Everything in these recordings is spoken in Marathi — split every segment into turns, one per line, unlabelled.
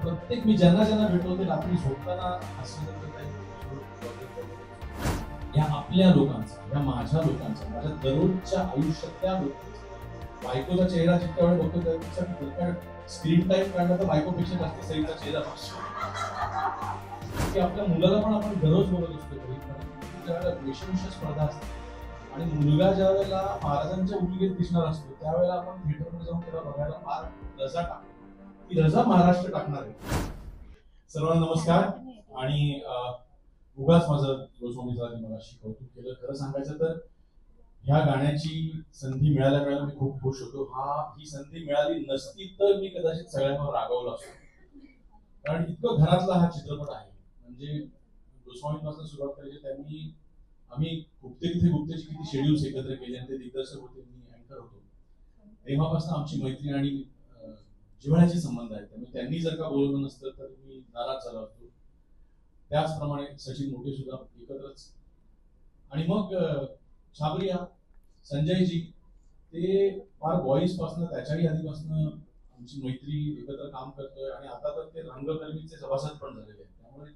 प्रत्येक मी ज्यांना ज्यांना भेटलो ते रात्री झोपताना या आपल्या लोकांचा, या माझ्या लोकांचा, माझ्या दररोजच्या आयुष्यातल्या लोकांचा. बायकोचा चेहरा जितक्या वेळ बघतो त्यापेक्षा स्क्रीन टाइम काढला तर बायकोपेक्षा जास्त सईचा चेहरा बघतो. की आपल्या मुलाला पण आपण दररोज बोलत असतो ज्यावेळेला वेशभूषा स्पर्धा असते आणि मुलगा ज्या वेळेला महाराजांच्या उलगीत दिसणार असतो त्यावेळेला आपण थिएटरमध्ये जाऊन त्याला बघायला फार रजा टाकतो. ती रजा महाराष्ट्र टाकणार आहे. सर्वांना नमस्कार. आणि उगाच माझं गोस्वामी सरांनी मला कौतुक केलं. खरं सांगायचं तर ह्या गाण्याची संधी मिळाल्या मी खूप खुश होतो. ही संधी मिळाली नसती तर मी कदाचित सगळ्यांवर रागवलो असतो, कारण इतकं घरातला हा चित्रपट आहे. म्हणजे गोस्वामीपासून सुरुवात करायची आम्ही गुप्तेची किती शेड्यूल्स एकत्र केले आणि ते दिग्दर्शक होते, मी अँकर होतो. तेव्हापासून आमची मैत्री आणि जिव्हाळ्याचे संबंध आहेत. त्यामुळे त्यांनी जर का बोलवलं नसतं तर मी नाराज झालो असतो. त्याचप्रमाणे सचिन मोठे सुद्धा एकत्रच. आणि मग छाबरिया संजयजी ते फार बॉईज पासून त्याच्याही आधीपासून आमची मैत्री एकत्र काम करतोय आणि आता तर ते रंगकर्मीचे सभासद पण झालेले आहेत. त्यामुळे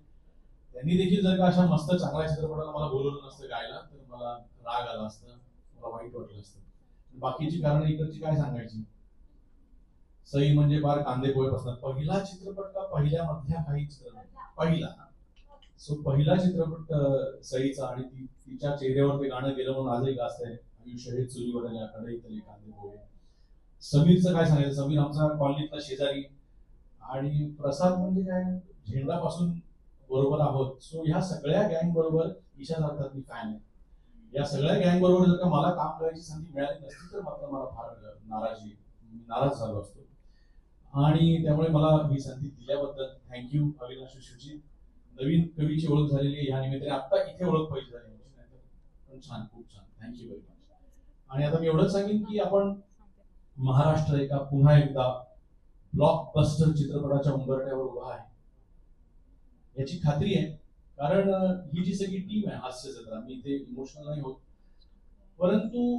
त्यांनी देखील जर का अशा मस्त चांगल्या चित्रपटाला मला बोलवलं नसतं गायला तर मला राग आला असता, मला वाईट वाटलं असतं. बाकीची कारण इकडची काय सांगायची. सई म्हणजे फार कांदे पोहे बसणार. पहिला चित्रपट का पहिल्या मधल्या काही चित्रपट पहिला. सो पहिला चित्रपट सईचा आणि तिच्या चेहऱ्यावर ते गाणं गेलं म्हणून आजही गाजत आहे. आयुष्य हे चुलीवर आल्याकडे तरी कांदे पोहे. समीरचं काय सांगायचं. समीर आमचा कॉलनीतला शेजारी आणि प्रसाद म्हणजे काय झेंडापासून बरोबर आहोत. सो ह्या सगळ्या गँग बरोबर ईशा सारखा मी फॅन आहे. या सगळ्या गँग बरोबर जर का मला काम करायची संधी मिळाली नसती तर मात्र मला फार नाराज झालो असतो. आणि त्यामुळे मला ही संधी दिल्याबद्दल थँक्यू अविनाश शुची. नवीन कवीची ओळख झालेली आहे. या निमित्ताने आता इथे ओळख पाहिजे झाली पण छान, खूप छान. Thank you very much. आणि आता मी एवढंच सांगेन की आपण महाराष्ट्र पुन्हा एकदा ब्लॉकबस्टर चित्रपटाच्या उंबरठ्यावर उभा आहे याची खात्री आहे. कारण ही जी सगळी टीम आहे हास्य जत्रा, मी इथे इमोशनल नाही होत, परंतु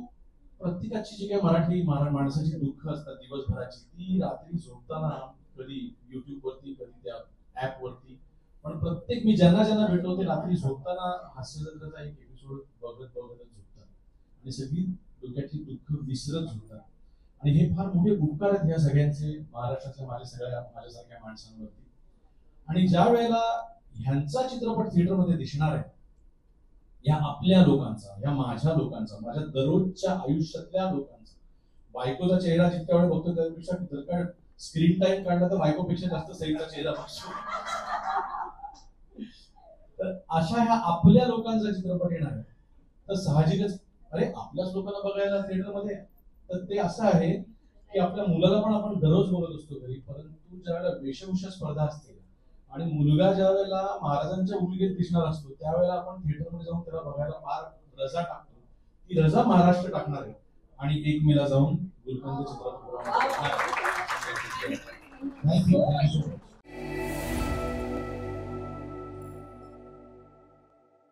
प्रत्येकाची जी काही मराठी माणसाची दुःख असतात दिवसभराची ती रात्री झोपताना कधी युट्यूब वरती कधी त्या ऍप वरती, पण प्रत्येक मी ज्यांना ज्यांना भेटलो ते रात्री झोपताना हास्य जत्रेचा एक एपिसोड बघतच झोपतात आणि सगळी डोक्यातली दुःख विसरत झोपतात. आणि हे फार मोठे उपकार आहेत ह्या सगळ्यांचे महाराष्ट्रातल्या माझ्यासारख्या माणसांवरती. आणि ज्या वेळेला ह्यांचा चित्रपट थिएटरमध्ये दिसणार आहे या आपल्या लोकांचा, या माझ्या लोकांचा, माझ्या दररोजच्या आयुष्यातल्या लोकांचा. बायकोचा चेहरा जितक्या वेळ बघतो त्यापेक्षा जर का स्क्रीन टाइम काढला तर बायकोपेक्षा जास्त सईचा चेहरा बघतो. तर अशा ह्या आपल्या लोकांचा चित्रपट येणार आहे तर साहजिकच अरे आपल्याच लोकांना बघायला थिएटरमध्ये. तर ते असं आहे की आपल्या मुलाला पण आपण दररोज बोलत असतो घरी, परंतु ज्यावेळेला वेशभूषा स्पर्धा असते आणि मुलगा ज्या वेळेला महाराजांच्या उलगीत दिसणार असतो त्यावेळेला आपण थिएटरमध्ये जाऊन त्याला बघायला फार रजा टाकतो. ती रजा महाराष्ट्र टाकणार आहे आणि 1 मेला जाऊन गुलकंद चित्रपट. थँक्यू.